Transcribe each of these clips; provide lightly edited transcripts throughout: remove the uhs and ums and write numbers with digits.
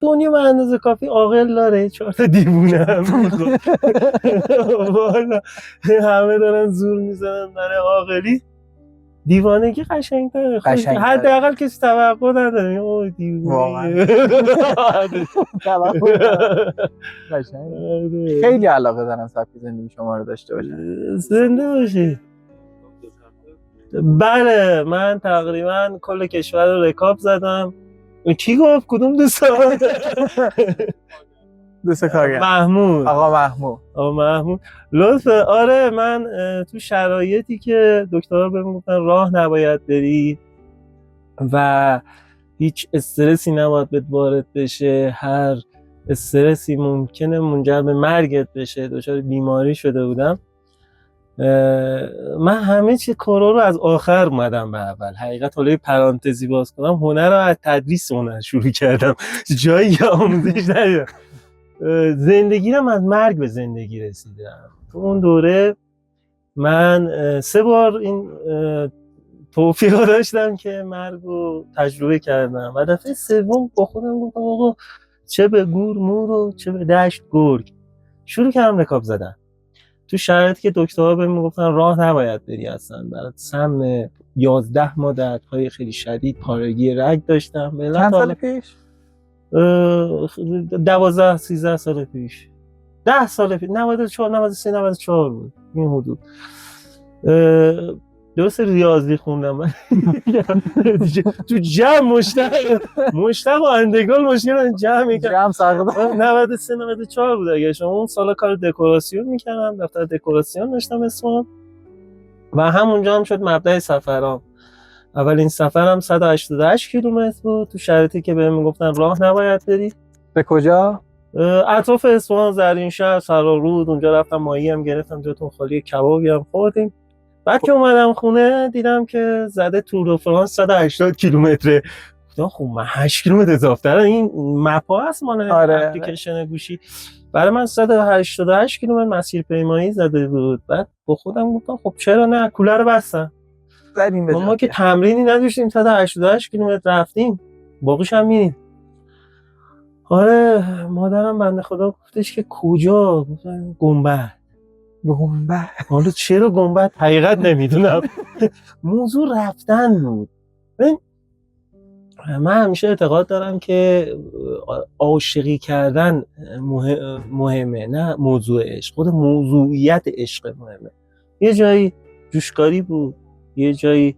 دنیا به اندازه کافی عاقل داره، 4 تا دیوونه هم والا همه دارن زور میزنن برای عاقلی. دیوانگی قشنگ‌تره. حداقل کسی توقع نداره اوه دیوونه. خیلی علاقه دارم سبک زندگی شما رو داشته باشم. زنده باشی. بله من تقریبا کل کشور رو رکاب زدم. کی گفت کدوم دوست؟ دوست کارگر محمود. آقا محمود لطفه. آره من تو شرایطی که دکترها بهم گفتن راه نباید بری و هیچ استرسی نباید بهت وارد بشه، هر استرسی ممکنه منجر به مرگت بشه، دچار بیماری شده بودم. من همه چی کارا رو از آخر اومدم به اول. حقیقت حالا پرانتزی باز کنم، هنر رو از تدریس هنر شروع کردم، جایی آموزش ندیدم. زندگی رو از مرگ به زندگی رسیدم. تو اون دوره من 3 بار این توفیق رو داشتم که مرگ رو تجربه کردم و دفعه سوم با خودم گفتم آقا چه به گور مور و چه به دشت گرگ. شروع کردم رکاب زدن تو شرایطی که دکترها بهم میگفتن راه نباید بری اصلا، برات سم 11 ماه دردهای خیلی شدید، پارگی رگ داشتم. چند سال پیش؟ 12 13 سال پیش، 10 سال پیش، 94 93 94 بود این حدود. درست ریاضی خوندم من تو جمع مشتق و اندگان مشکل جمع ساختم. 93 94 بود. اگه شما اون سالا کار دکوراسیون میکردم، دفتر دکوراسیون داشتم اسمم و همونجا هم شد مبدأ سفرام. اولین سفرم 188 کیلومتر بود تو شرایطی که بهم میگفتن راه نباید بری. به کجا؟ اطراف اصفهان، زرینشهر، سرارود. اونجا رفتم ماهی هم گرفتم، جاتون خالی، کبابی هم خوردیم. بعد که اومدم خونه دیدم که زده تور دو فرانس 180 کیلومتره. گفتم خب من 8 کیلومتر اضافه دارم، این مپا هست مال اپلیکیشن گوشی. برای من 188 کیلومتر مسیر پیمایی زده بود. بعد با خودم گفتم خب چرا نه، کولر رو بستم. ما که تمرینی نداشتیم، 188 کیلومتر رفتیم، باقیش هم میریم. آره مادرم بنده خدا گفتش که کجا؟ گفتم گنبد. حالا چرا گنبد حقیقت نمیدونم. موضوع رفتن بود. من همیشه اعتقاد دارم که عاشقی کردن مهمه، نه موضوع عشق. خود موضوعیت عشق مهمه. یه جایی جوشکاری بود، یه جایی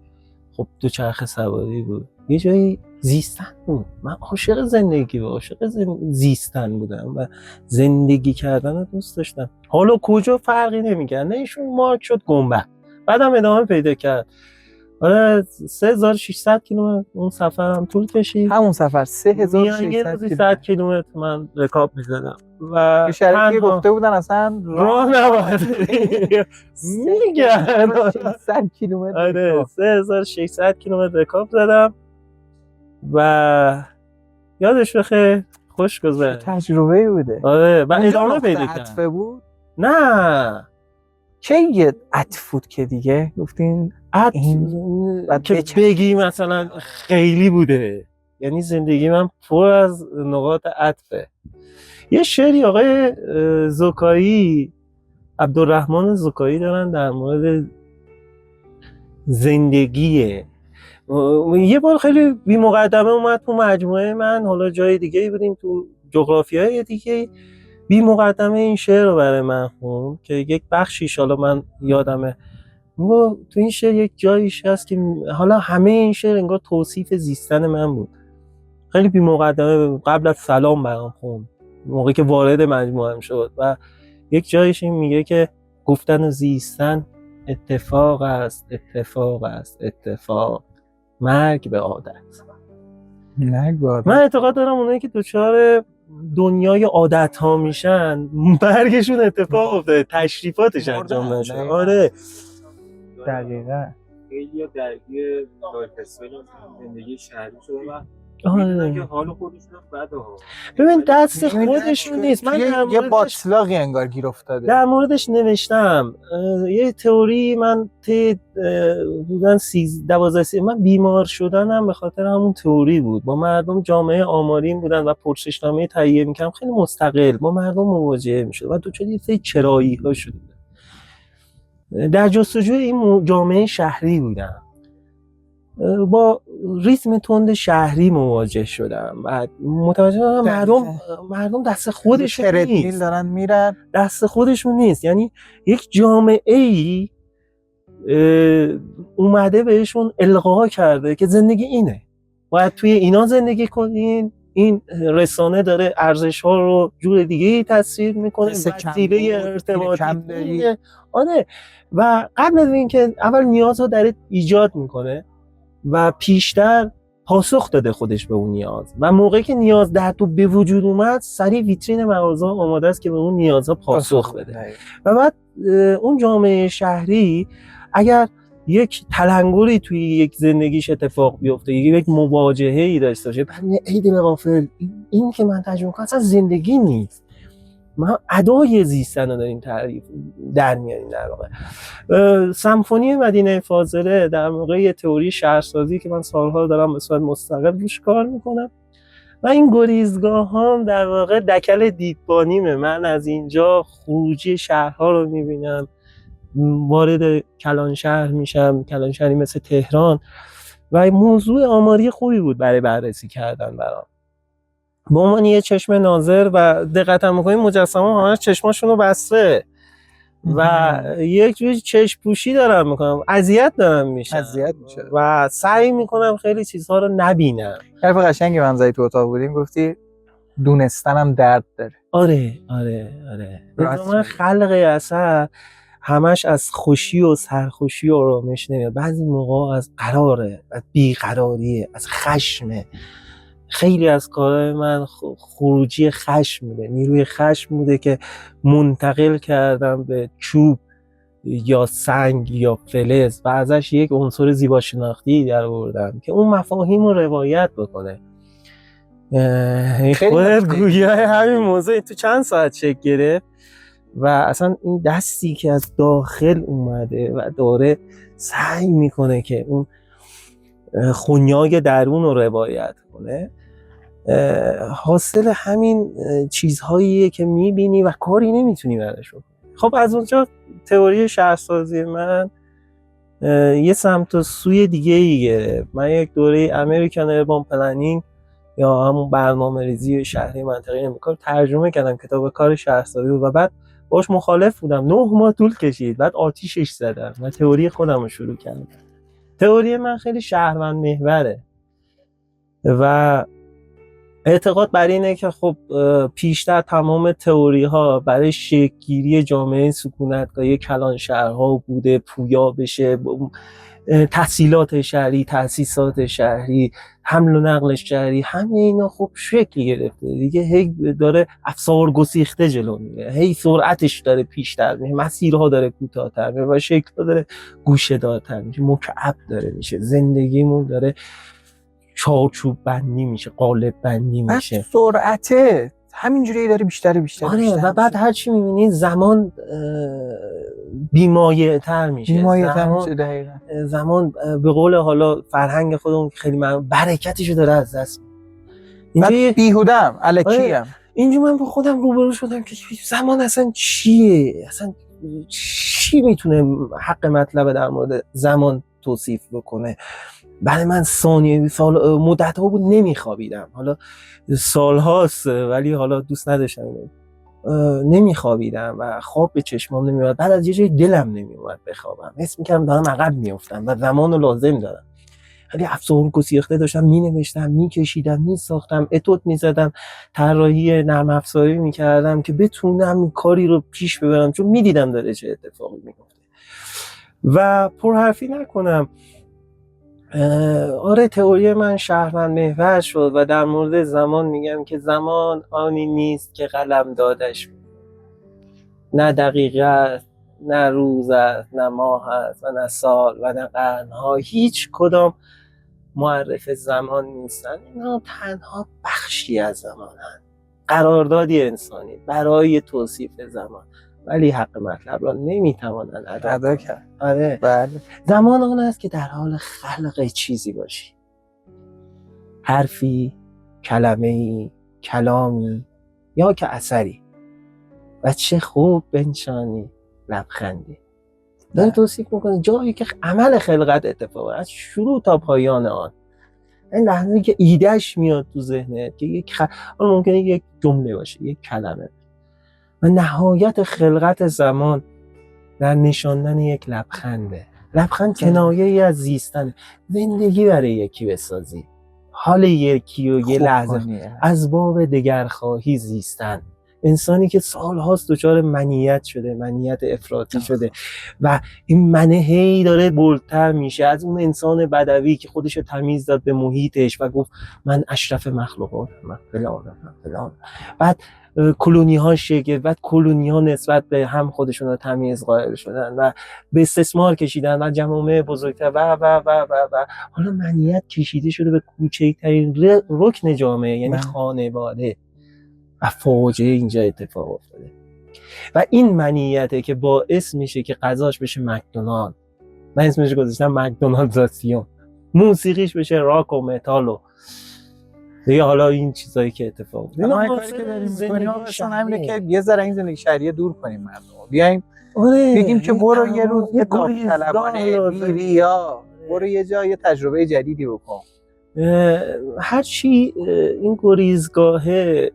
خب دوچرخه سواری بود، یه جایی زیستن بود. من عاشق زندگی و عاشق زیستن بودم و زندگی کردن رو دوست داشتم. حالا کجا فرقی نمیکرد. نه ایشون مارک شد گنبد، بعدم ادامه پیدا کرد. آره 3600 کیلومتر اون سفرم طول کشید. همون سفر 3600 کیلومتر من رکاب می‌زدم و شرایطی گفته بودن اصلا راه نباید میگن 600 کیلومتر. آره 3600 کیلومتر رکاب زدم و یادش بخیر، خوش گذشت. تجربه بوده. آره و ادامه پیدا کرد. عطفه بود؟ نه چه یه عطف بود که دیگه گفتین که بگی مثلا خیلی بوده. یعنی زندگی من پر از نقاط عطفه. یه شعری آقای زکایی، عبدالرحمن زکایی دارن در مورد زندگیه. یه بار خیلی بی مقدمه اومد تو مجموعه من، حالا جای دیگه بودیم تو جغرافیای دیگه، بی مقدمه این شعر رو برای من خوند که یک بخشیش حالا من یادمه. تو این شعر یک جایش هست که حالا همه این شعر انگار توصیف زیستن من بود. خیلی بی مقدمه قبل از سلام برام خوند موقعی که وارد مجموعه شد و یک جایش این میگه که گفتن و زیستن اتفاق است، اتفاق است، اتفاق، مرگ به عادت. من اعتقاد دارم اونایی که دچار دنیای عادت ها میشن، مرگشون اتفاق افتاده، تشریفاتش انجام نشه. آره دقیقاً. خیلی درگیر لایف استایل زندگی شهری شدن و آره. که حال خودشون بده ها. ببین دست خودشون نیست. من در یه موردش باطلاقی انگار گیر افتاده. در موردش نوشتم. یه تئوری من بودن 12 من بیمار شدنم به خاطر همون تئوری بود. با مردم جامعه آمارین بودن و پرسشنامه تهیه می‌کردم، خیلی مستقل با مردم مواجهه می‌شد و دوچار یه سری چرایی‌ها شده. در جستجوی این جامعه شهری بودم، با ریتم تند شهری مواجه شدم و متوجه شدم مردم دست خودشون نیست، دارن میرن دست خودشون نیست. یعنی یک جامعه ای اومده بهشون القا کرده که زندگی اینه، باید توی اینا زندگی کنین. این رسانه داره ارزش ها رو جور دیگه ای تصویر میکنه، وسیله ارتباطی. آره، و قبل از اینکه اول نیاز رو در ایجاد میکنه و پیشتر پاسخ داده خودش به اون نیاز، و موقعی که نیاز در تو به وجود اومد سریع ویترین مغازه آماده است که به اون نیازها پاسخ بده. و بعد اون جامعه شهری اگر یک تلنگری توی یک زندگیش اتفاق بیفته، یک مواجهه‌ای داشته باشه، بعد ای دل غافل، این که من ترجمه کنم اصلا زندگی نیست، ما ادای زیستن رو داریم تعریف در میاریم. در واقع سمفونی مدینه فاضله در موقع یه تئوری شهرسازی که من سالها دارم به صورت مستقل روش کار میکنم و این گریزگاه هم در واقع دکل دیدبانیمه. من از اینجا خروجی شهرها رو میبینم، وارد کلان شهر میشم، کلان شهری مثل تهران، و موضوع آماری خوبی بود برای بررسی کردن برام. به عنوان یه چشم ناظر و دقت هم می‌کنیم مجسمه همش چشماشون رو بسته و یک جوری چشم پوشی دارم میکنم، اذیت دارم میشه و سعی میکنم خیلی چیزها رو نبینم. حرف قشنگی من زدی تو اتاق بودیم، گفتی دونستنم درد داره. آره من خلق اثر همش از خوشی و سرخوشی و آرامش نمیاد، بعضی موقع از قراره، از بیقراریه، از خشمه. خیلی از کارهای من خروجی خشم بوده، نیروی خشم بوده که منتقل کردم به چوب یا سنگ یا فلز و ازش یک عنصر زیباشناختی در آوردم که اون مفاهیم رو روایت بکنه. خودت گویای همین موضوع تو چند ساعت شکل گرفت و اصلا این دستی که از داخل اومده و داره سعی میکنه که اون خونیای درون رو روایت کنه، حاصل همین چیزهاییه که میبینی و کاری نمیتونی برش بکنی. خب از اونجا تئوری شهرسازی من یه سمت و سوی دیگه ای گرفت. من یک دوره امریکن اربان پلنینگ یا همون برنامه‌ریزی شهری منطقه امریکا ترجمه کردم، کتاب کار شهرسازی و بعد باش مخالف بودم. 9 ماه طول کشید، بعد آتیشش زدم و تئوری خودم رو شروع کردم. تئوری من خیلی شهروند محوره و اعتقاد بر اینه که خب پیشتر تمام تئوری ها برای شکل‌گیری جامعه سکونتگاهی کلان شهرها بوده، پویا بشه، تحصیلات شهری، تأسیسات شهری، حمل و نقل شهری، همه اینا خب شکل گرفته دیگه، هی داره افسار گسیخته جلو میره، هی سرعتش داره پیشتر میره، مسیرها داره کوتاه‌تر میره و شکل‌ها داره گوشه‌دارتر میشه، مکعب داره میشه، زندگیمون داره چارچوب بندی میشه، قالب بندی میشه، سرعته همینجوری داره بیشتر آره و بعد هر چی میبینید زمان بی‌مایه‌تر میشه، دقیقاً زمان به قول حالا فرهنگ خودمون خیلی برکتشو داره از دست میده. بیهودم الکیم. اینجا من با خودم روبرو شدم که زمان اصلا چیه، اصلا چی میتونه حق مطلب در مورد زمان توصیف بکنه. برای من مدت ها بود نمیخوابیدم، حالا سال هاست ولی حالا دوست نداشتم نمیخوابیدم و خواب به چشمام نمیاد، بعد از یه جای دلم نمیومد بخوابم، حس میکردم دارم عقب میافتم و زمان رو لازم دارم. خیلی افسار گسیخته داشتم مینوشتم، میکشیدم، میساختم، اتود میزدم، طراحی نرم افزاری میکردم که بتونم کاری رو پیش ببرم، چون میدیدم داره چه اتفاقی میفته و پرحرفی نکنم. آره تئوری من شهروند محور شد و در مورد زمان میگم که زمان آنی نیست که قلم دادش، نه دقیقه است، نه روز است، نه ماه است و نه سال و نه قرنها، هیچ کدام معرف زمان نیستن، اینا تنها بخشی از زمانن، قراردادی انسانی برای توصیف زمان، ولی حق مطلب را نمیتوانند ادا کرد. آره. بله. زمان آن است که در حال خلق چیزی باشی، حرفی، کلمه‌ای، کلامی یا که اثری، و چه خوب بنشانی لبخندی. داره توصیف میکنه جایی که عمل خلقت اتفاق از شروع تا پایان آن. این لحظه‌ای که ایدهش میاد تو ذهنت که ممکنه یک جمله باشه، یک کلمه، و نهایت خلقت زمان در نشاندن یک لبخنده. لبخند کنایه‌ای از زیستن، زندگی برای یکی بسازی، حال یکی و یه لحظه از باب دگرخواهی زیستن. انسانی که سالهاست دچار منیت شده، منیت افراطی شده و این منه هی داره بلندتر میشه از اون انسان بدوی که خودش تمیز داد به محیطش و گفت من اشرف مخلوقاتم، من فلان. بعد کلونی ها شکل، بعد کلونی ها نسبت به هم خودشون رو تمیز قائل شدن و به استثمار کشیدن و جوامع بزرگتر و حالا منیت کشیده شده به کوچکترین رکن جامعه، یعنی خانواده، و فاجعه اینجا اتفاق افتاده. و این منیته که باعث میشه که غذاش بشه مکدونالد، من اسمش گذاشتم مکدونالدزاسیون، موسیقیش بشه راک و متال و دیگه حالا این چیزایی که اتفاق افتاده. ما کاری که داریم می‌کنیم اصلا همینه که یه ذره این زندگی شهریه دور کنیم مردم. بیایم بگیم که برو یه روز یه داوطلبانه بیریا، برو یه جا یه تجربه جدیدی بکن. هرچی این گریزگاه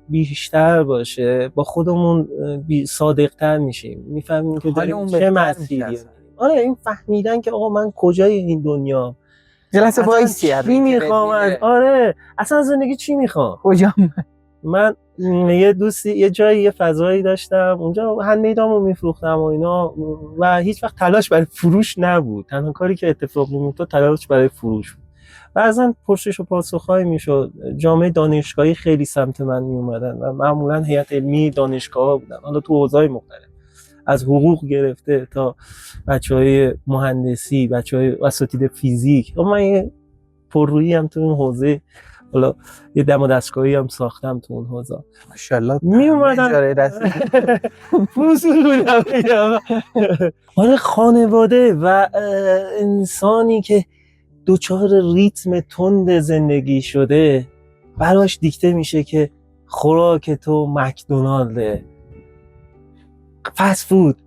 بیشتر باشه با خودمون صادق‌تر میشیم، میفهمیم که داریم چه مسیری. آره این فهمیدن که آقا من کجای این دنیا، جلسه وایسی چی میخوام، آره اصلا زندگی چی میخوام، کجا من یه دوستی یه جایی یه فضایی داشتم اونجا هندمیدامو میفروختم و اینا و هیچ وقت تلاش برای فروش نبود، تنها کاری که اتفاق میافتاد تلاش برای فروش بود. بعضن پرسش و پاسخ‌هایی میشد، جامعه دانشگاهی خیلی سمت من میومدن و معمولا هیئت علمی دانشگاه‌ها بودن، حالا تو حوزه‌های مختلف، از حقوق گرفته تا بچهای مهندسی، بچهای اساتید فیزیک. من یه پررویی هم تو اون حوزه، حالا یه دم و دستگاهی هم ساختم تو اون حوزه. ماشاءالله می اومدن آره خانواده و انسانی که دوچار ریتم تند زندگی شده براش دیکته میشه که خوراک تو مکدونالده، فست فود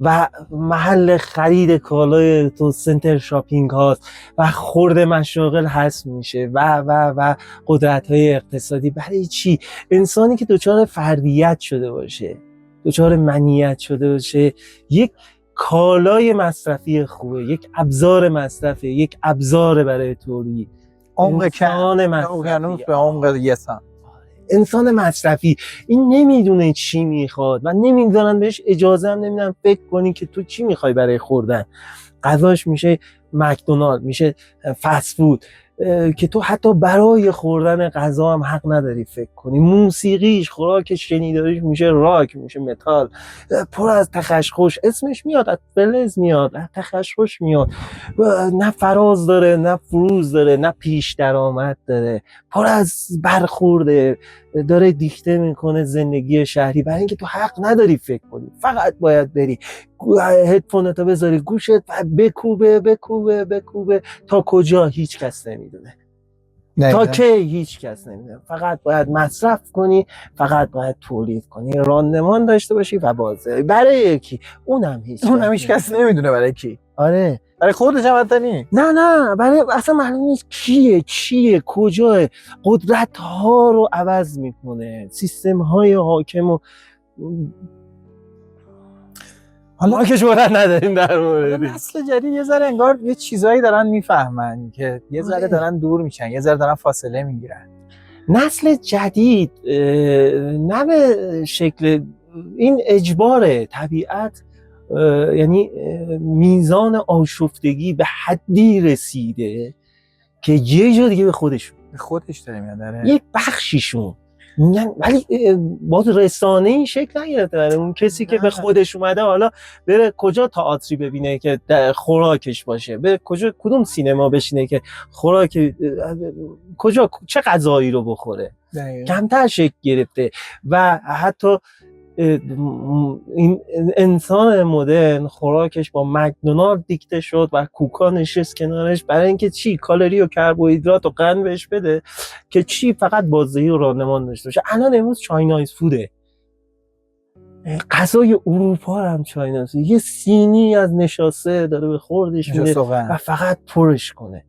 و محل خرید کالای تو سنتر شاپینگ هاست و خورده مشاغل هست میشه و قدرت‌های اقتصادی. برای چی؟ انسانی که دچار فردیت شده باشه، دچار منیت شده باشه، یک کالای مصرفی خوبه، یک ابزار مصرفه، یک ابزار برای تولید. عمق اقیانوس به عمق یه سم. انسان مصرفی این نمیدونه چی میخواد و نمیذارن بهش اجازه هم نمیدن فکر کنی که تو چی میخوای برای خوردن. غذاش میشه مکدونالد، میشه فست فود که تو حتی برای خوردن غذا هم حق نداری فکر کنی. موسیقیش، خوراکش، شنیداریش میشه راک، میشه متال، پر از تخشخش، اسمش میاد از فلز میاد، از تخشخش میاد، نه فراز داره، نه فروز داره، نه پیش درآمد داره، پر از برخورده، داره دیکته میکنه زندگی شهری. برای اینکه تو حق نداری فکر کنی، فقط باید بری هدفونتو بذاری گوشت و بکوبه تا کجا هیچ کس نمیدونه، تا کی هیچ کس نمیدونه. فقط باید مصرف کنی، فقط باید تولید کنی، راندمان داشته باشی و بازه. برای یکی اونم هیچ کس نمیدونه برای کی. آره برای خودش هم حتی نه برای اصلا معلوم نیست کیه کجاه. قدرت ها رو عوض میکنه، سیستم های حاکم و حالا که جرأت نداریم در مورد نسل جدید یه ذره انگار یه چیزایی دارن میفهمن که یه ذره دارن دور میشن، یه ذره دارن فاصله میگیرن. نسل جدید نه به شکل این اجباره، طبیعت یعنی میزان آشفتگی به حدی رسیده که یه جا دیگه به خودش داره میاد. یک بخشیشون میگن ولی با رسانه این شکل نگرفته. اون کسی که به خودش اومده حالا بره کجا تئاتری ببینه که خوراکش باشه، بره کجا کدوم سینما بشینه که خوراک کجا چه غذایی رو بخوره، کمتر شکل گرفته. و حتی این انسان مدرن خوراکش با مکدونالد دیکته شد و کوکا نشست کنارش برای اینکه چی کالری و کربوهیدرات و قند بهش بده که چی فقط بازدهی و راندمان داشته باشه. الان امروز چاینایز فوده، غذای اروپا هم چاینایز، یه سینی از نشاسته داره به خوردش میده و فقط پرش کنه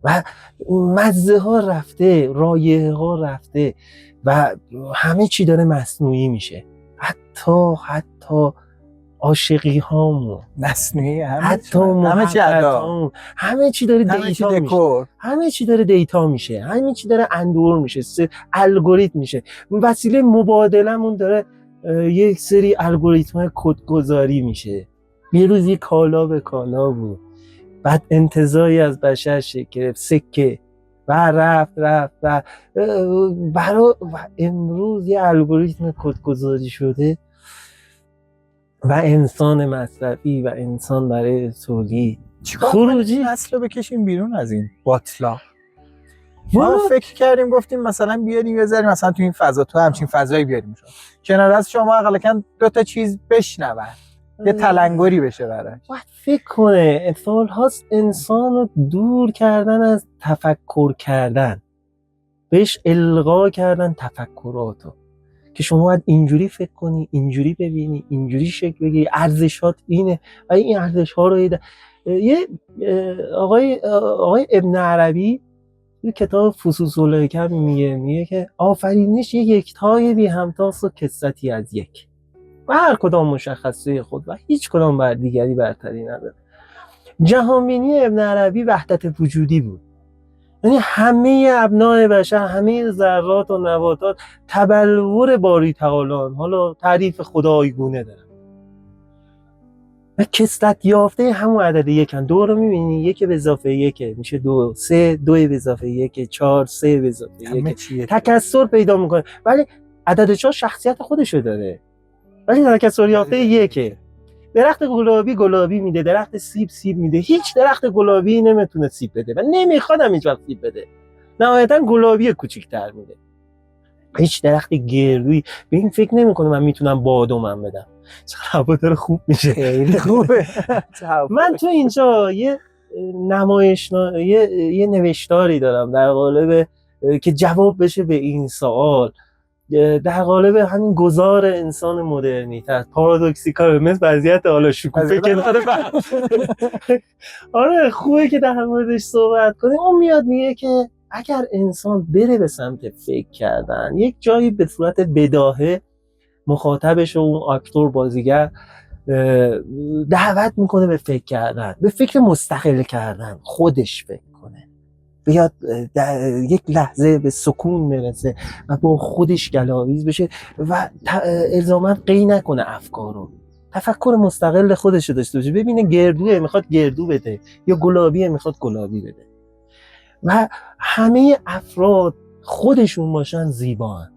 و مزه ها رفته، رایحه ها رفته و همه چی داره مصنوعی میشه. حتی عاشقی هامون مصنوعی، همه چی داره دیتا میشه، همه چی داره دیتا میشه، همه چی داره اندور میشه، الگوریتم میشه. وسیله مبادلمون داره یک سری الگوریتم‌های کدگذاری میشه. یه روزی کالا به کالا بود، بعد انتزاعی از بشر شکل گرفت، سکه و رفت و امروز یه الگوریتم کدگذاری شده و انسان مصرفی و انسان برای تولید. خروجی اصلا بکشیم بیرون از این باطلا. ما فکر کردیم گفتیم مثلا بیاریم یه ذره مثلا تو این فضا، تو همچین فضایی بیاریم کنار از شما اقلا دو تا چیز بشنون، یه تلنگری بشه براش. باید فکر کنه. سال هاست انسان رو دور کردن از تفکر کردن، بهش القا کردن تفکراتو که شما باید اینجوری فکر کنی، اینجوری ببینی، اینجوری شکل بگیری، ارزشات اینه و این ارزش ها رو یه آقای ابن عربی تو کتاب فصوص الحکم میگه که آفرینش یکتای بی همتاست و کثرتی از یک و هر کدام مشخصه خود و هیچ کدام بر دیگری برتری نداره. جهانبینی ابن عربی وحدت وجودی بود، یعنی همه ابناء بشر، همه ذرات و نباتات تبلور باری تعالی، حالا تعریف خدایگونه دارن و کثرت یافته همون عدد یکن. دو رو میبینی، یک به اضافه یک میشه دو، سه دو به اضافه یک، چهار سه به اضافه یک، تکثر پیدا میکنه. ولی عدد چهار شخصیت خودشو داره ولی تکثر یافته یکه. درخت گلابی میده، درخت سیب میده. هیچ درخت گلابی نمیتونه سیب بده و نمیخواد هم هیچ وقت سیب بده، نهایتا گلابی کوچیک‌تر میده. هیچ درخت گردویی به این فکر نمیکنه من میتونم بادامم بدم. چقدر هوا داره خوب میشه، خیلی خوبه. من تو اینجا یه یه نوشتاری دارم در قالب که جواب بشه به این سوال، در قالب همین گذار انسان مدرنیته، پارادوکسیکال، مثل وضعیت حالا شکوفه کنار آره خوبه که در موردش صحبت کنیم. اون میاد میگه که اگر انسان بره به سمت فکر کردن، یک جایی به صورت بداهه مخاطبش و اون اکتور بازیگر دعوت میکنه به فکر کردن، به فکر مستقل کردن، خودش فکر کنه، بیاد یک لحظه به سکون برسه و با خودش گلاویز بشه و الزاما قی نکنه افکارو، تفکر مستقل خودش رو داشته باشه، ببینه گردوه میخواد گردو بده یا گلابیه میخواد گلابی بده و همه افراد خودشون باشن زیبان.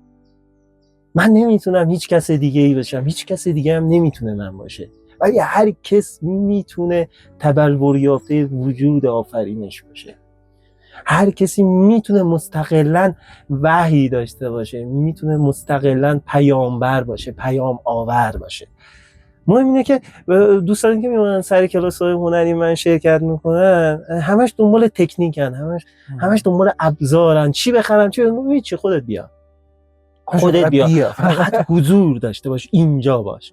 من نمیتونم هیچ کس دیگه ای باشم، هیچ کس دیگه هم نمیتونه من باشه، ولی هر کس میتونه تبلور یافته وجود آفرینش باشه. هر کسی میتونه مستقلاً وحی داشته باشه، میتونه مستقلاً پیامبر باشه، پیام آور باشه. مهم اینه که دوستانی که میمونن سر کلاس‌های هنری من شرکت میکنن همش دنبال تکنیکن، همش دنبال ابزارن، چی بخرم چی خودت بیا، خودت بیا فقط حضور داشته باش، اینجا باش.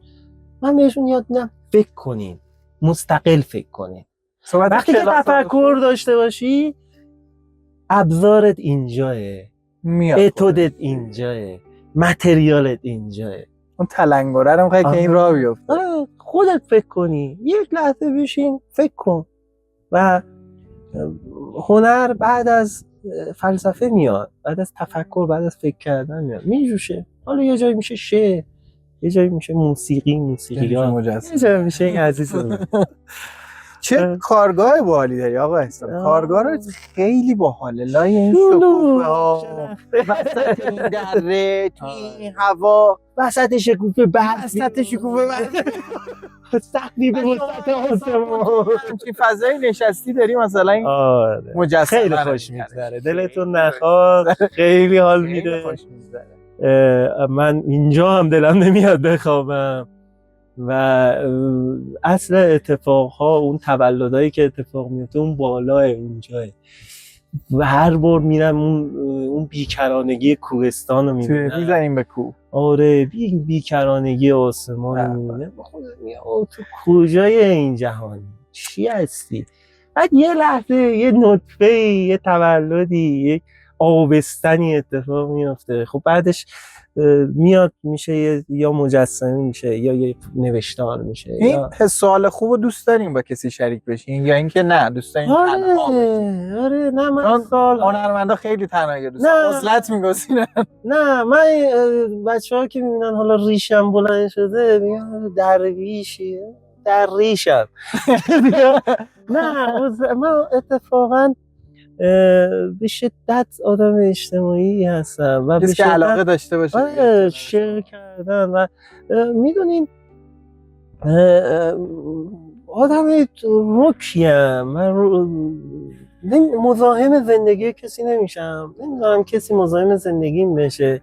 من بهشون یاد میدم فکر کنین، مستقل فکر کنین. وقتی که تفکر داشته باشی ابزارت اینجاه، اتودت اینجاه، متریالت اینجاه. اون تلنگره رو میخوای که این راه بیفته. خودت فکر کنی، یک لحظه بشین فکر کن و هنر بعد از فلسفه میاد، بعد از تفکر، بعد از فکر کردن میاد، میجوشه. حالا یه جایی میشه شعر، یه جایی میشه موسیقی، یه جایی میشه این عزیز. چه کارگاه باحالی داری آقا احسان. کارگاه رو خیلی باحاله، لای این شکوفه ها، وسط این دره، توی این هوا، وسط شکوفه برف، وسط شکوفه سقفی به وسط آسمون. همچین فضایی نشستی داری مثلا این آره مجسمه خیلی رو خوش می‌بینی. میگذره، دلتون نخواد، خیلی حال خیلی میده. خوش می‌گذره. من اینجا هم دلم نمیاد بخوابم و اصل اتفاقها، اون تولدایی که اتفاق میفته اون بالاه اونجاه و هر بار میرم اون بیکرانگی کوهستان رو میبینم، میزنیم به کوه. آره بیکرانگی آسمان رو میبینم، خودم میگم تو کجای این جهانی چی هستی؟ بعد یه لحظه یه نطفه، یه تولدی، یک آبستنی اتفاق میفته، خب بعدش میاد میشه یا مجسمه میشه یا یه نوشتار میشه. این حس و حال خوب رو دوست داریم با کسی شریک بشین یا اینکه نه دوست داریم تنها بشین؟ آره نه من هنرمندا خیلی تنهایی دوست دارن، عزلت میگذینن. نه من بچه‌ها که میبینن حالا ریشم بلند شده میگن درویشیه، در ریشم. نه من اتفاقا به شدت آدم اجتماعی هستم و به کسی که علاقه داشته باشه شیر کردن و میدونین آدم رکیم، من مزاحم زندگی کسی نمیشم، نمیدونم کسی مزاحم زندگیم بشه،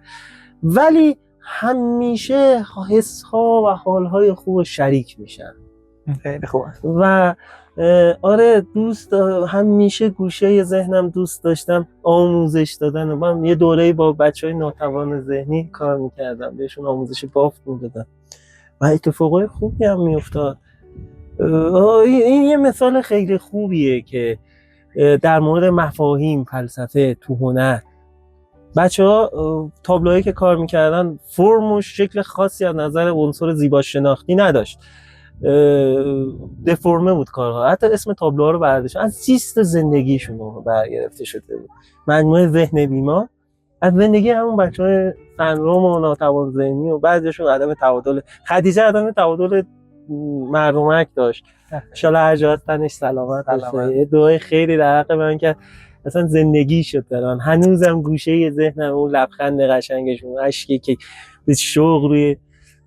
ولی همیشه حس‌ها و حال‌های خوب شریک میشم. خیلی خوبه. و آره همیشه گوشه ذهنم دوست داشتم آموزش دادن. من یه دوره‌ای با بچهای ناتوان ذهنی کار میکردم، بهشون آموزش بافت میدادم و اتفاقای خوبی هم میافتاد. این یه مثال خیلی خوبیه که در مورد مفاهیم، فلسفه تو هنر بچه‌ها تابلوهایی که کار میکردن فرم و شکل خاصی از نظر عنصر زیبا شناختی نداشت، دفرمه بود کارها، حتی اسم تابلوها رو برداشت از زیست زندگیشون رو برگرفته شده بود. مجموعه ذهن بیمار از زندگی همون بچه‌های سندروم و ناتوان ذهنی و بعضیشون عدم تعادل، خدیجه عدم تعادل مردمک داشت، ان شاءالله هر جا تنش سلامت باشه. دعای خیلی در حق من که اصلا زندگی شد دارن، هنوزم گوشه ذهنم اون لبخند قشنگشون، اشکی که به شوق روی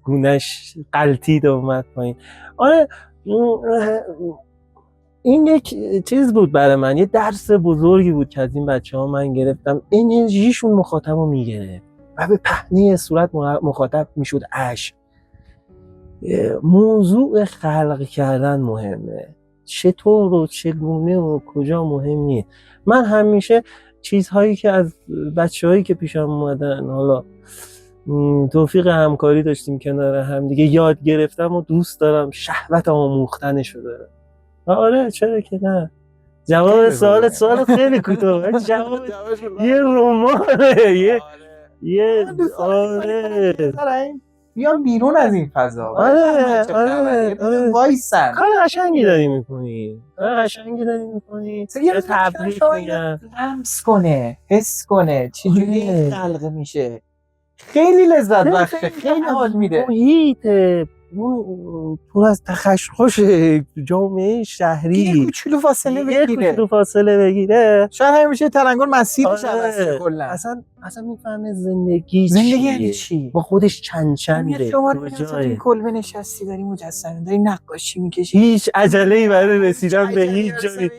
گونه‌اش قلتید اومد پایین. آره این یک چیز بود برای من، یه درس بزرگی بود که از این بچه‌ها من گرفتم. انرژیشون مخاطب رو میگرفت و به پهنه صورت مخاطب میشد اشک. موضوع خلق کردن مهمه، چطور و چگونه و کجا مهم نیست. من همیشه چیزهایی که از بچه‌هایی که پیشم اومدن، حالا توفیق همکاری داشتیم کنار هم دیگه، یاد گرفتم و دوست دارم، شهوت آموختنشو دارم. آره چرا که نه. جواب سوال خیلی کوتاه، جواب یه رمانه، یه آره بیان بیرون از این فضا. آره وایسن. کار قشنگی داری میکنی، یه تبریک میگم، لمس کنه، حس کنه چجوری خلق میشه. خیلی لذت بخشه، خیلی حال میده. محیط پر از تخشخش جامعه شهری یه کوچولو فاصله بگیره، شاید همیشه تلنگر مسیرش عوض کلا. اصلا میفهمه زندگی یعنی چی، با خودش چنده، شما توی کلبه نشستی داری مجسمه داری نقاشی میکشی، هیچ عجله‌ای برای رسیدن به هیچ جایی.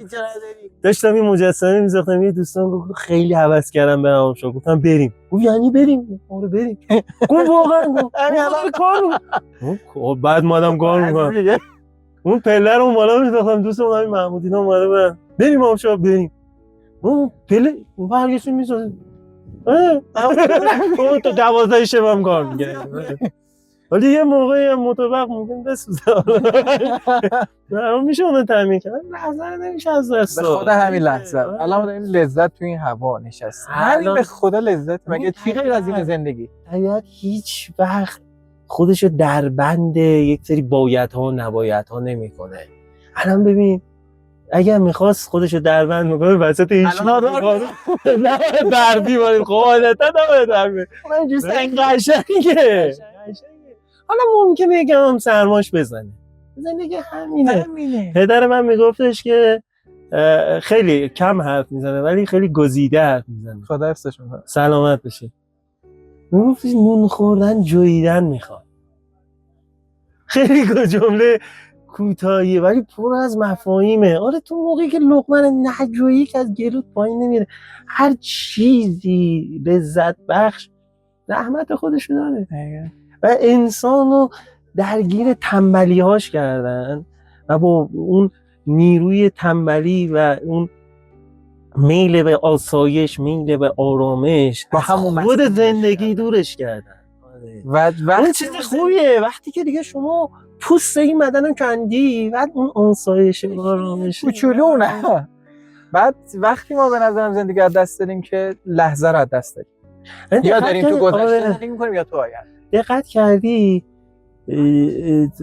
داشتم این مجسمه می‌ساختم، یه دوستان گفت خیلی هوس کردم برام شو، گفتم بریم. گفت یعنی بریم؟ آره بریم. گفت واقعا همین الان کارو. بعد مادام کار می‌کنم. اون پله رو بالا می‌ساختم، دوستم همین محمودینا اومده بودن. بریم آبشار بریم. اون پله برگشت می‌سازه. اون تو 12 شب هم کار می‌کنه. ولی یه موقعی مطابق ممکن بسوزه. میشه اونو تعمین کرد، لحظه نمیشه از دست به خدا همین لحظه. الان ما داریم لذت تو این هوا نشستیم، همین به خدا لذت. مگه چی غیر از این زندگی؟ طبیعت هیچ وقت خودشو در بند یک سری بایدها و نبایدها نمیکنه. الان ببین اگر میخواست خودشو در بند بکنه وسط هیچ نه در بیاریم، خب عادتا نباید در بیاریم. این قشنگه. حالا ممکنه یکم هم سرماش بزنه، زندگی همینه. همینه. پدر من میگفتش که خیلی کم حرف میزنه ولی خیلی گزیده حرف میزنه. خدا حفظش میکنه. سلامت بشه. میگفتش نون خوردن جویدن میخواد. خیلی جمله کوتاهیه ولی پر از مفاهیمه. آره تو موقعی که لقمه نجویی که از گلوت پایین نمیره، هر چیزی لذت بخش زحمت خودشو داره و انسانو درگیر تنبلی‌هاش کردن و با اون نیروی تنبلی و اون میل به آسایش، میل به آرامش با از همون خود مسئله زندگی دورش کردن. و اون چیز خوبیه وقتی که دیگه شما پوست این بدن رو کندی و اون آسایش و آرامش کوچولونه. بعد وقتی ما به نظرم زندگی از دست دادیم که لحظه رو از دست دادیم، یا داریم تو گذشته زندگی می‌کنیم یا تو آینده. دقت کردی؟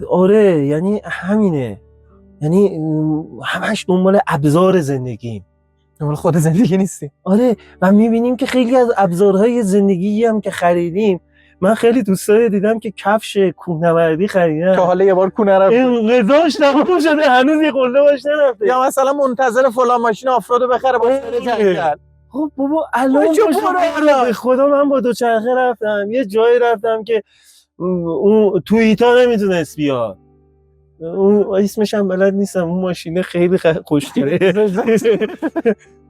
آره یعنی همینه، یعنی همش دنبال ابزار زندگی، دنبال خود زندگی نیستیم. آره و میبینیم که خیلی از ابزارهای زندگی هم که خریدیم، من خیلی دوستایی دیدم که کفش کوهنوردی خریدن تا حالا یه بار کوه نرفت، انقضاش تموم شده هنوز یه قله باش نرفته، یا مثلا منتظر فلان ماشین آفرودو بخره باش بره جنگل. خب بابا الان به خدا من با دوچرخه رفتم یه جایی رفتم که اون توییتا نمیتونست بیاد، اون اسمش هم بلد نیستم، اون ماشینه خیلی خوشگله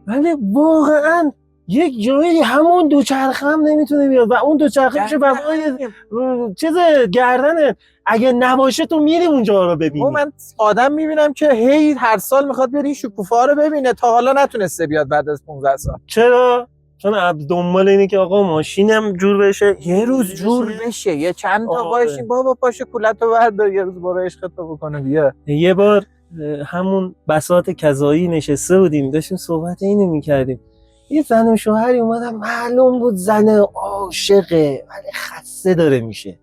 ولی واقعا یک جایی همون دوچرخه هم نمیتونه بیاد و اون دوچرخه میشه بقای چیز گردنه، اگه نباشه تو میری اونجا رو ببینی. من آدم میبینم که هی هر سال میخواد بره این شکوفه‌ها رو ببینه، تا حالا نتونسته بیاد بعد از 15 سال. چرا؟ چون دنبال اینه که آقا ماشینم جور بشه، یه روز جور بشه، یه چند تا باشین بابا پاشو کولتو بردار یه روز برو عشقتو بکنه بیا. یه بار همون بساط کذایی نشسته بودیم داشتیم صحبت اینو میکردیم، یه زن و شوهری اومدن معلوم بود زن عاشقه ولی خسته داره میشه،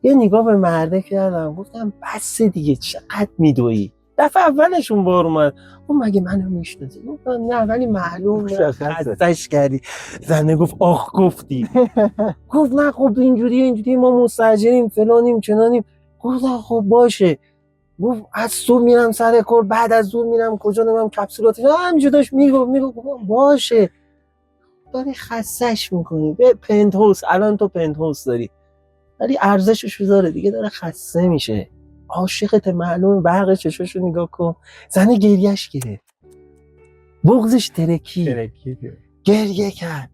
یه نگاه به مرده کردم گفتم بس دیگه چقدر میدویی. دفعه اولشون بار اومد اون مگه منو میشناسی؟ گفتم نه ولی معلوم خستش کردی. زنه گفت آخ گفتی گفت نه خب اینجوری ما مستاجریم فلانیم چنانیم. گفتم خب باشه. گفت از صبح میرم سر کار بعد از ظهر میرم کجا نمیم کپسولات همینجور داشت میگفت باشه داری خستش میکنی به پنت هاوس، الان تو پنت هاوس داری ولی ارزشش رو داره دیگه، داره خسته میشه، عاشقت معلوم برق چشاشو نگاه کن. زن گریهش گرفت، بغضش ترکی گریه کرد،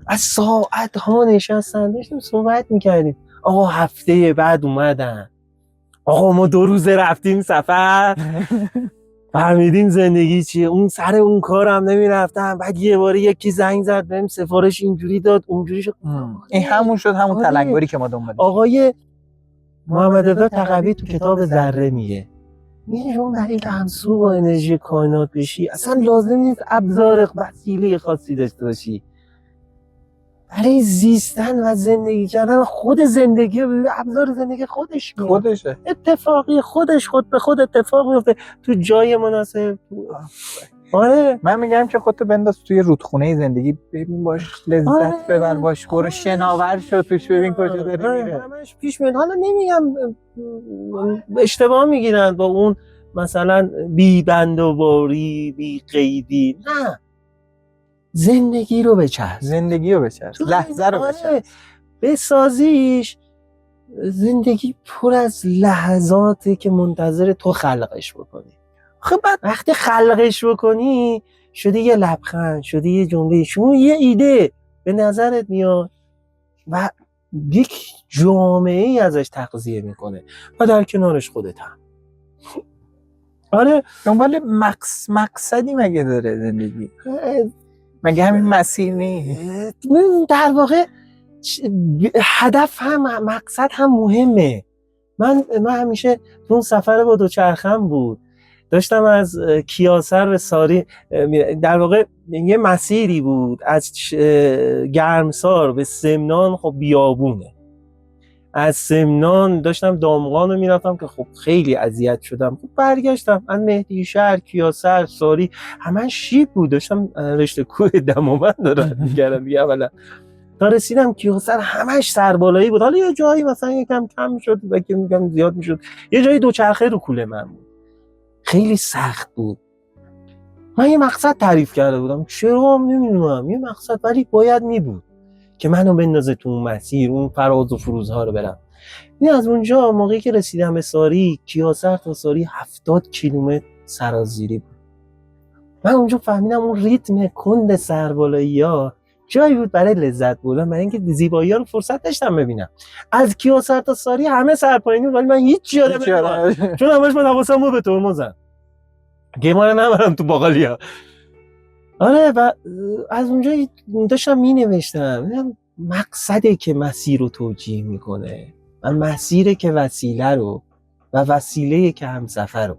از ساعت ها نشستن داشتیم صحبت میکردیم، آقا هفته بعد اومدن، آقا ما 2 روز رفتیم سفر فهمیدیم زندگی چیه، اون سر اون کارم نمیرفتم، بعد یه باره یکی زنگ زد بهم سفارش اینجوری داد اونجوری شد. این همون شد همون تلنگری که ما دنبالش. آقای محمد رضا تقوی تو کتاب ذره میگه شما برای همسو با انرژی کائنات بشی اصلا لازم نیست ابزار وسیله خاصی داشته باشی، برای زیستن و زندگی کردن خود زندگی ابزار زندگی خودشه، اتفاقی خودش خود به خود اتفاق میفته تو جای مناسب. آره من میگم که خودتو بنداز توی رودخونه زندگی، ببین باش لذت ببر، باش برو شناور شو توش ببین کجا داره میره. همش پیش میاد. حالا نمیگم اشتباه میگیرن با اون مثلا بی بندوباری بی قیدی، نه زندگی رو بچرخ، لحظه رو بچرخ، بسازیش. زندگی پر از لحظاتی که منتظر تو خلقش بکنی. خب بعد وقتی خلقش بکنی شده یه لبخند، شده یه جمله، شما یه ایده به نظرت میاد و یک جامعه ای ازش تغذیه میکنه و در کنارش خودت هم. آره دنبال مقصدی مگه داره زندگی؟ مگه همین مسیر نیست؟ در واقع هدف هم مقصد هم مهمه. من همیشه تو اون سفر با دوچرخم بود، داشتم از کیاسر به ساری، در واقع یه مسیری بود از گرمسار به سمنان، خب بیابونه، از سمنان داشتم دامغان رو میرفتم که خب خیلی اذیت شدم، خب برگشتم از مهدی شهر کیاسر ساری همه شیب بود، داشتم رشته کوه دماوند رو میگردم دیگه. اولا تا رسیدم کیوسر همش سربالایی بود. حالا یه جایی مثلا یکم کم میشد و که میگم زیاد میشد، یه جایی دوچرخه رو کوله من بود، خیلی سخت بود. من یه مقصد تعریف کرده بودم، چرا هم نمیدونم یه مقصد، ولی باید میبود که منو بندازه تو اون مسیر، اون فراز و فروزها رو برم. این از اونجا موقعی که رسیدم به ساری، کیاسر تا ساری 70 کیلومتر سرازیری بود. من اونجا فهمیدم اون ریتم کند سربالایی‌ها جایی بود برای لذت بردن، برای اینکه زیبایی‌ها رو فرصت داشتم ببینم. از کیاسر تا ساری همه سرپایینی، ولی من هیچ یادم نمیاد، چون همش من حواسم بود به ترمزم، گیما رو نبرم تو باقالیا. آره، و از اونجا داشتم می-نوشتم مقصده که مسیر رو توجیه میکنه و مسیره که وسیله رو، و وسیله که همسفر رو.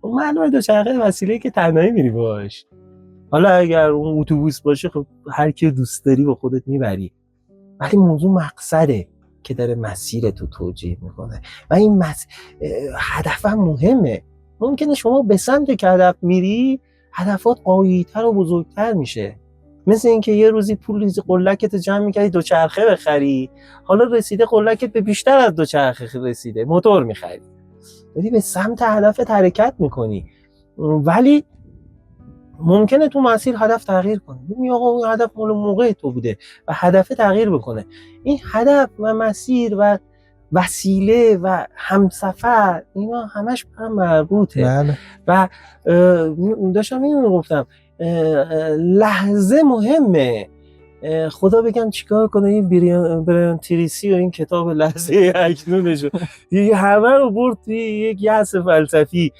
معلومه دوچرخه وسیله که تنهایی میری باش، حالا اگر اون اتوبوس باشه خب هر کی دوست داری با خودت میبری، ولی موضوع مقصده که داره مسیر تو توجیه میکنه و این هدف هم مهمه. ممکنه شما به سمت که هدف میری هدفات قوی‌تر و بزرگتر میشه، مثل اینکه یه روزی پول قلکت جمع میکردی دوچرخه بخری، حالا رسیده قلکت به بیشتر از دوچرخه رسیده، موتور میخری، داری به سمت هدفت حرکت میکنی، ولی ممکنه تو مسیر هدف تغییر کنه. ببین آقا اون هدف مال موقع تو بوده و هدف تغییر بکنه. این هدف و مسیر و وسیله و همسفر اینا همش به هم مربوطه. بله. و داشتم اینو گفتم، لحظه مهمه. خدا بگم چیکار کنه این بریان تریسی و این کتاب لحظه اکنونشو همه رو برد توی یک یأس فلسفی.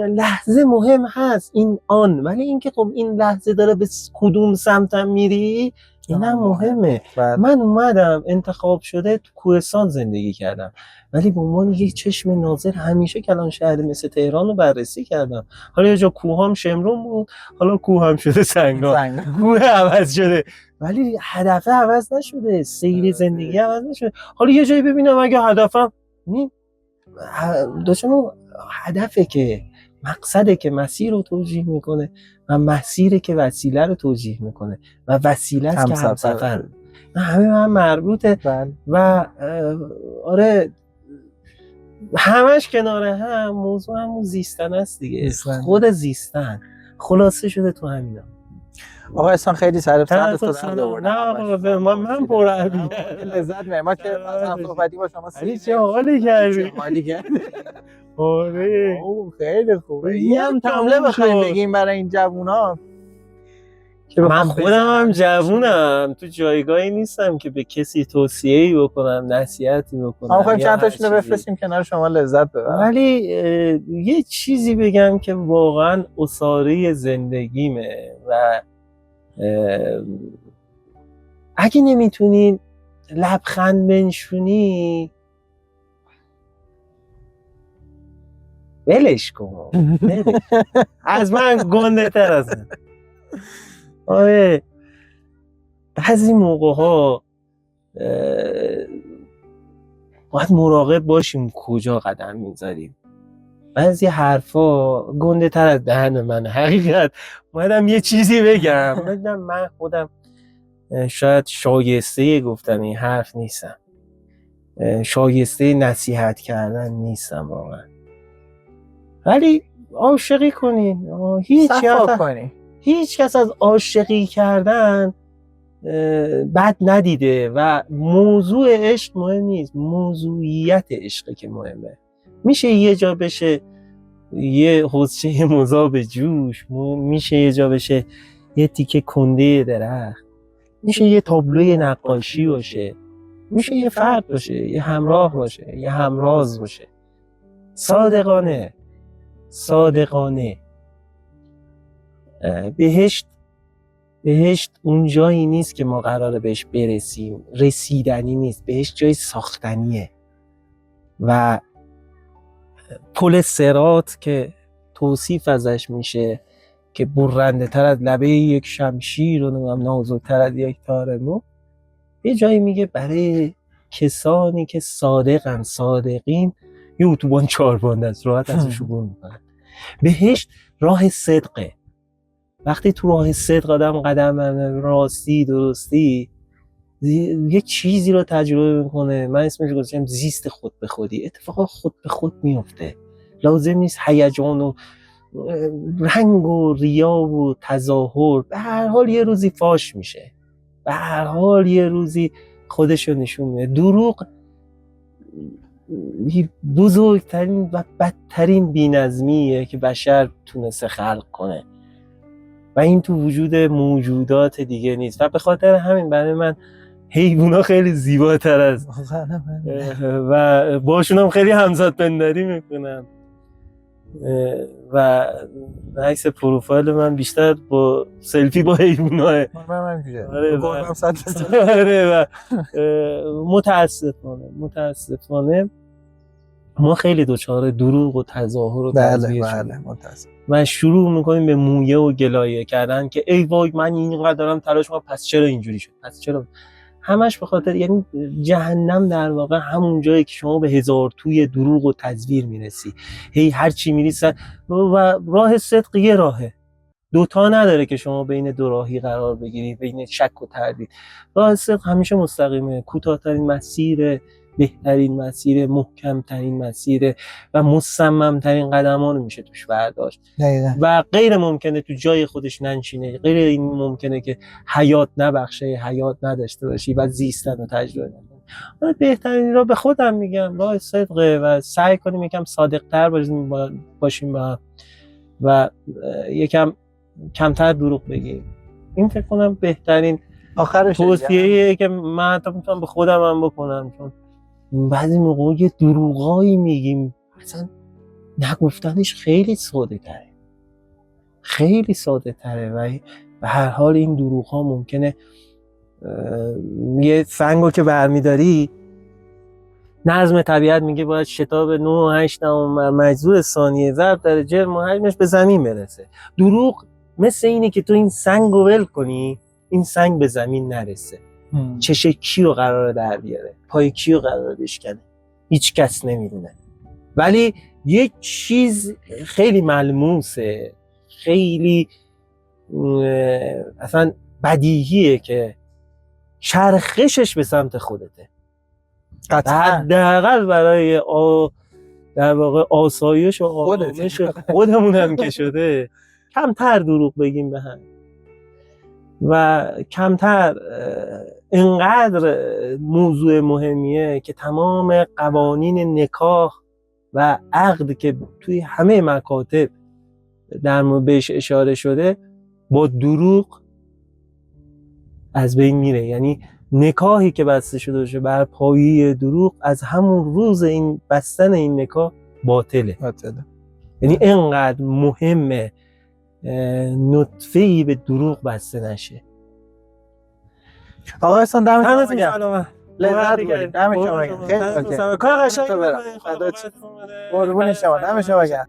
لحظه مهم هست، این آن، ولی اینکه خب این لحظه داره به کدوم سمتم میری اینم مهمه. من اومدم انتخاب شده تو کوهستان زندگی کردم، ولی به عنوان یک چشم ناظر همیشه کلان شهر مثل تهران رو بررسی کردم. حالا یه جا کوهام شمرون بود، حالا کوه هم شده سنگان، کوه عوض شده، ولی هدف عوض نشده، سیر زندگی عوض نشده. حالا یه جایی ببینم اگه هدفم داشتم هدفه که مقصده که مسیر رو توجیه میکنه و مسیره که وسیله رو توجیه میکنه و وسیله است که همسفر، همه هم مربوطه. و آره همش کنار هم، موضوع همون زیستن است دیگه، خود زیستن خلاصه شده تو همینا. آقا احسان خیلی سرت نه آقا من پر عربی لذت می‌برم. ما که مثلا صحبتی با شما چه حالی کردی؟ آره خیلی خوبه. یه جمله بخوایم بگیم برای این جوونا، من خودم هم جوونم، تو جایگاهی نیستم که به کسی توصیه‌ای بکنم، نصیحتی بکنم. ما می‌خوایم چند تاشونو بفرستیم کنار شما لذت ببرید. ولی یه چیزی بگم که واقعا اساره زندگیمه و اگه نمیتونی لبخند بنشونی ولش کن، از من گنده تر از من. آره بعضی موقع ها باید مراقب باشیم کجا قدم میذاریم. بعضی حرفا گنده تر از دهن من. حقیقت اومدم یه چیزی بگم، من خودم شاید شایسته گفتن این حرف نیستم، شایسته نصیحت کردن نیستم واقعا، ولی عاشقی کنین. هیچ کس از عاشقی کردن بد ندیده و موضوع عشق مهم نیست، موضوعیت عشقه که مهمه. میشه یه جا بشه یه حوضچه مذاب جوش، میشه یه جا بشه یه تیکه کنده درخت، میشه یه تابلوی نقاشی باشه، میشه یه فرد باشه، یه همراه باشه، یه همراز باشه. صادقانه بهشت اون جایی نیست که ما قراره بهش برسیم، رسیدنی نیست، بهشت جای ساختنیه. و پل صراط که توصیف ازش میشه که برنده تر از لبه یک شمشیر و نازکتر از یک تار مو، یه جایی میگه برای کسانی که صادقین یه اتوبان 4 بانده است، راحت ازش عبور میکنن. بهشت راه صدقه. وقتی تو راه صدق قدم راستی درستی، یک چیزی رو تجربه میکنه، من اسمش گذاشتم زیست خود به خودی. اتفاقا خود به خود میفته، لازم نیست هیجان و رنگ و ریا و تظاهر، به هر حال یه روزی فاش میشه، به هر حال یه روزی خودشو نشون میده. دروغ بزرگترین و بدترین بی‌نظمیه که بشر تونسته خلق کنه و این تو وجود موجودات دیگه نیست و به خاطر همین برای من حیوونا خیلی زیباتر از و باشون هم خیلی همزاد پنداری میکنم و عکس پروفایل من بیشتر با سلفی با حیواناه. آره و متاسفانه ما خیلی دچار دروغ و تظاهر و تزویر شدیم و شروع میکنیم به مویه و گلایه کردن که ای وای من اینقدر دارم تلاش میکنم پس چرا اینجوری شد، پس چرا. همش به خاطر، یعنی جهنم در واقع همون جایی که شما به هزار توی دروغ و تزویر میرسی، هی هر چی میریسن و راه صدق یه راهه، دوتا نداره که شما بین دو راهی قرار بگیری، بین شک و تردید. راه صدق همیشه مستقیمه، کوتاه‌ترین مسیر، بهترین مسیر، محکم‌ترین مسیر و مصمم‌ترین قدم‌ها رو میشه توش برداشت و غیر ممکنه تو جای خودش ننشینه، غیر این ممکنه که حیات نبخشه، حیات نداشته باشی و زیستن و تجربه نکنی. بهترین را به خودم میگم راه صدقه و سعی کنیم یکم صادق‌تر باشیم و یکم کمتر دروغ بگیم. این فکر کنم بهترین توصیه‌ایه که من حتی میتونم به خودم هم بکنم، چون بعضی موقع یه دروغایی میگیم اصلا نگفتنش خیلی ساده تره، خیلی ساده تره و به هر حال این دروغ ها ممکنه یه سنگو که برمیداری، نظم طبیعت میگه باید شتاب 9.8 مجذور ثانیه ضرب در جرم و حجمش به زمین برسه. دروغ مثل اینه که تو این سنگو ول کنی، این سنگ به زمین نرسه. چش کیو قراره در بیاره، پای کیو قراره بشکنه، هیچ کس نمیدونه. ولی یک چیز خیلی ملموسه، خیلی اصلا بدیهیه که چرخشش به سمت خودته. حداقل برای در واقع آسایش و آرامش خودمون هم که شده کمتر دروغ بگیم به هم و کمتر. اینقدر موضوع مهمیه که تمام قوانین نکاح و عقد که توی همه مکاتب در مورد بهش اشاره شده با دروغ از بین میره. یعنی نکاحی که بسته شده باشه بر پایه دروغ از همون روز این بستن این نکاح باطله. یعنی اینقدر مهمه نطفه‌ای به دروغ بسته نشه. آقا احسان دمتون گرم. لذت بردید. دم شما گرم. خیلی کار قشنگی. قربون شما. دم شما گرم.